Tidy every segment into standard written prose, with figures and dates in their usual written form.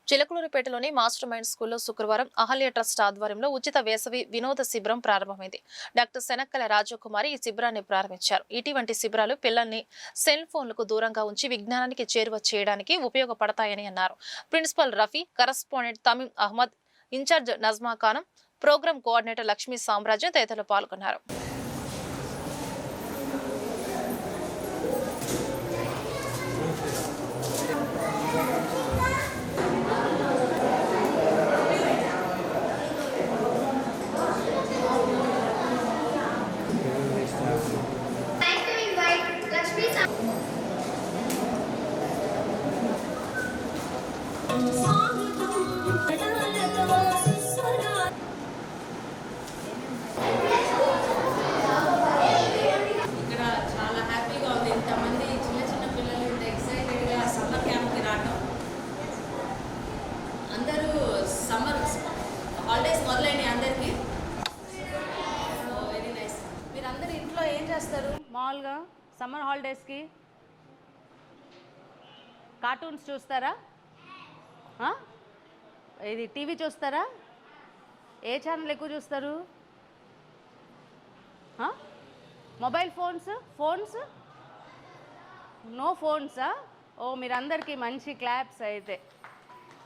చిలకలూరిపేటలోని master mind స్కూల్లో శుక్రవారం Ahalya trust ఆధ్వర్యంలో ఉచిత వేసవి వినోద శిబిరం ప్రారంభమైంది. డాక్టర్ శనక్కల రాజకుమారి ఈ శిబిరాన్ని ప్రారంభించారు. ఇటువంటి శిబిరాలు పిల్లల్ని సెల్ ఫోన్లకు దూరంగా ఉంచి విజ్ఞానానికి చేరువ చేయడానికి ఉపయోగపడతాయని అన్నారు. Principal Rafi, correspondent Tameem Ahmed, in charge Najma Khanam, programme coordinator Lakshmi Samrajyam తదితరులు పాల్గొన్నారు. అందరూ సమ్మర్ హాలిడేస్ మొదలైనాయి అందరికీ. Very nice. మీరు అందరు ఇంట్లో ఏం చేస్తారు మామూలుగా సమ్మర్ హాలిడేస్కి? కార్టూన్స్ చూస్తారా? ఇది టీవీ చూస్తారా? ఏ ఛానల్ ఎక్కువ చూస్తారు? మొబైల్ ఫోన్స్ నో ఫోన్సా? ఓ మీరందరికీ మంచి క్లాప్స్. అయితే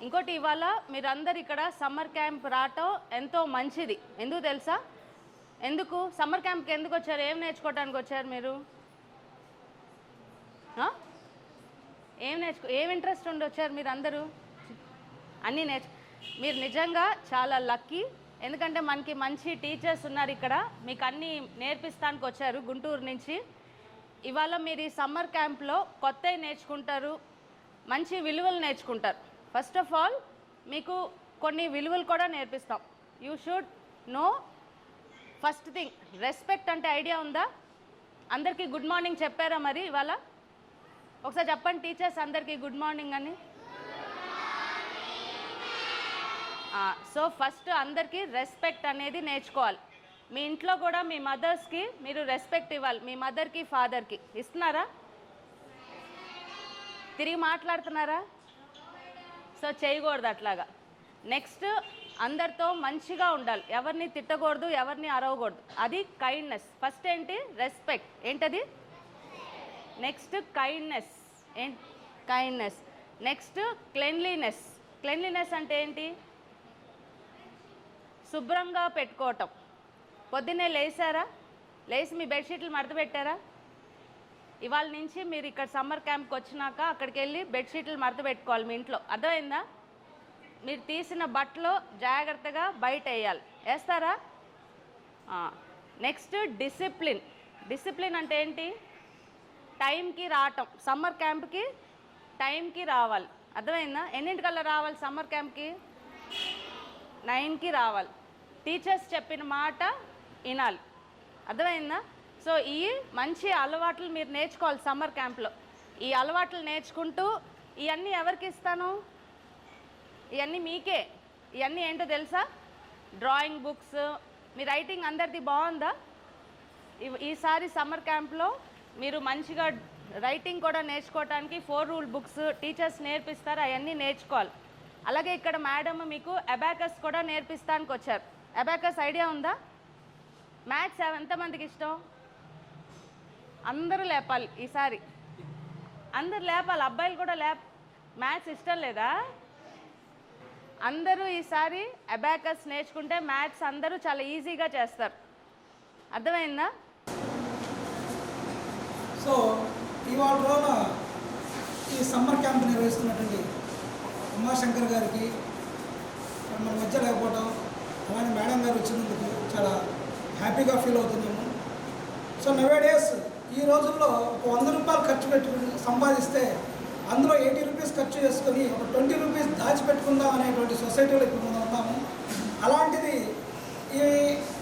ఇంకోటి, ఇవాళ మీరందరు ఇక్కడ సమ్మర్ క్యాంప్ రావటం ఎంతో మంచిది. ఎందుకు తెలుసా? ఎందుకు సమ్మర్ క్యాంప్కి ఎందుకు వచ్చారు? ఏం నేర్చుకోవడానికి వచ్చారు మీరు? ఏం ఇంట్రెస్ట్ ఉండి వచ్చారు మీరు అందరూ? అన్నీ మీరు నిజంగా చాలా లక్కీ. ఎందుకంటే మనకి మంచి టీచర్స్ ఉన్నారు ఇక్కడ, మీకు అన్నీ నేర్పిస్తానికి వచ్చారు గుంటూరు నుంచి. ఇవాళ మీరు ఈ సమ్మర్ క్యాంప్లో కొత్తవి నేర్చుకుంటారు, మంచి విలువలు నేర్చుకుంటారు. ఫస్ట్ ఆఫ్ ఆల్ మీకు కొన్ని విలువలు కూడా నేర్పిస్తాం. You should know first thing respect. అంటే ఐడియా ఉందా? అందరికీ గుడ్ మార్నింగ్ చెప్పారా? మరి ఇవాళ ఒకసారి చెప్పండి టీచర్స్ అందరికీ గుడ్ మార్నింగ్ అని. సో ఫస్ట్ అందరికీ రెస్పెక్ట్ అనేది నేర్చుకోవాలి. మీ ఇంట్లో కూడా మీ మదర్స్కి మీరు రెస్పెక్ట్ ఇవ్వాలి. మీ మదర్కి, ఫాదర్కి ఇస్తున్నారా? తిరిగి మాట్లాడుతున్నారా? సో చేయకూడదు అట్లాగా. నెక్స్ట్, అందరితో మంచిగా ఉండాలి, ఎవరిని తిట్టకూడదు, ఎవరిని అరవకూడదు. అది కైండ్నెస్. ఫస్ట్ ఏంటి? రెస్పెక్ట్. ఏంటది? Next kindness. Kindness. Next cleanliness. Cleanliness అంటే ఏంటి? శుభ్రంగా పెట్టుకోవటం. పొద్దున్నే లేచారా? లేచి మీ బెడ్షీట్లు మడత పెట్టారా? ఇవాళ నుంచి మీరు ఇక్కడ సమ్మర్ క్యాంప్కి వచ్చినాక అక్కడికి వెళ్ళి బెడ్షీట్లు మడత పెట్టుకోవాలి మీ ఇంట్లో. అర్థమైందా? మీరు తీసిన బట్టలు జాగ్రత్తగా బయట వేయాలి. వేస్తారా? Next discipline. డిసిప్లిన్ అంటే ఏంటి? టైంకి రావటం. సమ్మర్ క్యాంప్కి టైంకి రావాలి. అర్థమైందా? ఎన్నింటికల్లా రావాలి సమ్మర్ క్యాంప్కి? 9కి రావాలి. టీచర్స్ చెప్పిన మాట వినాలి. అర్థమైందా? సో ఈ మంచి అలవాట్లు మీరు నేర్చుకోవాలి సమ్మర్ క్యాంప్లో. ఈ అలవాట్లు నేర్చుకుంటూ ఇవన్నీ ఎవరికి ఇస్తాను? ఇవన్నీ మీకే. ఇవన్నీ ఏంటో తెలుసా? Drawing books. మీ రైటింగ్ అందరిది బాగుందా? ఈసారి సమ్మర్ క్యాంప్లో మీరు మంచిగా రైటింగ్ కూడా నేర్చుకోవడానికి 4 రూల్ బుక్స్ టీచర్స్ నేర్పిస్తారు. అవన్నీ నేర్చుకోవాలి. అలాగే ఇక్కడ మేడం మీకు అబాకస్ కూడా నేర్పిస్తానికి వచ్చారు. అబాకస్ ఐడియా ఉందా? మ్యాథ్స్ ఎంతమందికి ఇష్టం? అందరూ లేపాలి ఈసారి. అందరు లేపాలి. అబ్బాయిలు కూడా మ్యాథ్స్ ఇష్టం లేదా? అందరూ ఈసారి అబాకస్ నేర్చుకుంటే మ్యాథ్స్ అందరూ చాలా ఈజీగా చేస్తారు. అర్థమైందా? సో ఇవాళ రోజున ఈ సమ్మర్ క్యాంప్ నిర్వహిస్తున్నటువంటి ఉమాశంకర్ గారికి మన మధ్య లేకపోవడం, అలానే మేడం గారు వచ్చినందుకు చాలా హ్యాపీగా ఫీల్ అవుతున్నాము. సో నవేడేస్ ఈ రోజుల్లో ఒక 100 రూపాయలు ఖర్చు పెట్టుకుని సంపాదిస్తే అందులో 80 రూపీస్ ఖర్చు చేసుకొని ఒక 20 రూపీస్ దాచిపెట్టుకుందాం అనేటువంటి సొసైటీలో ఇప్పుడు మనం ఉన్నాము. అలాంటిది ఈ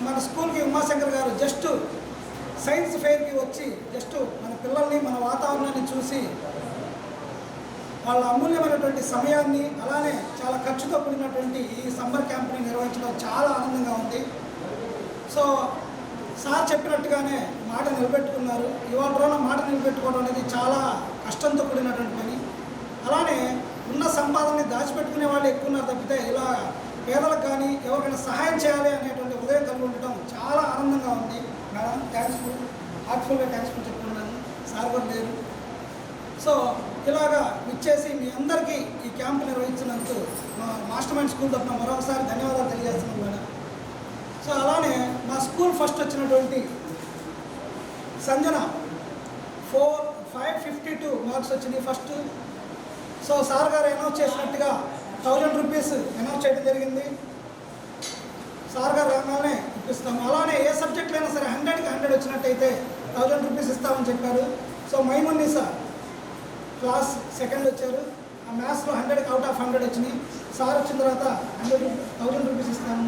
మన స్కూల్కి ఉమాశంకర్ గారు జస్ట్ సైన్స్ ఫెయిర్కి వచ్చి జస్ట్ మన పిల్లల్ని, మన వాతావరణాన్ని చూసి వాళ్ళ అమూల్యమైనటువంటి సమయాన్ని, అలానే చాలా ఖర్చుతో కూడినటువంటి ఈ సమ్మర్ క్యాంప్ని నిర్వహించడం చాలా ఆనందంగా ఉంది. సో సార్ చెప్పినట్టుగానే మాట నిలబెట్టుకున్నారు. ఇవాళ రోజున మాట నిలబెట్టుకోవడం అనేది చాలా కష్టంతో కూడినటువంటి పని. అలానే ఉన్న సంపాదనని దాచిపెట్టుకునే వాళ్ళు ఎక్కువ ఉన్నారు తప్పితే ఇలా పేదలకు కానీ ఎవరికైనా సహాయం చేయాలి అనేటువంటి ఉదయం కలిగి ఉండటం చాలా ఆనందంగా ఉంది. మేడం థ్యాంక్స్ఫుల్, హార్ట్ఫుల్గా థ్యాంక్స్ఫుల్ చెప్తున్నాను. సార్ కూడా లేరు. సో ఇలాగా ఇచ్చేసి మీ అందరికీ ఈ క్యాంపు నిర్వహించినందుకు మా మాస్టర్ మైండ్ స్కూల్ తరఫున మరొకసారి ధన్యవాదాలు తెలియజేస్తున్నాను మేడం. సో అలానే మా స్కూల్ ఫస్ట్ వచ్చినటువంటి సంజన 552 మార్క్స్ వచ్చినాయి ఫస్ట్. సో సార్ గారు అనౌన్స్ చేసినట్టుగా 1000 రూపీస్ అనౌన్స్ చేయడం జరిగింది. సార్ గారు రాగానే ఇప్పిస్తాము. అలానే ఏ సబ్జెక్ట్ అయినా సరే 100కి 100 వచ్చినట్టయితే 1000 రూపీస్ ఇస్తామని చెప్పారు. సో మైమున్నీసా క్లాస్ సెకండ్ వచ్చారు. ఆ మ్యాథ్స్లో 100కి అవుట్ ఆఫ్ 100 వచ్చినాయి. సార్ వచ్చిన తర్వాత 1000 రూపీస్ ఇస్తాము.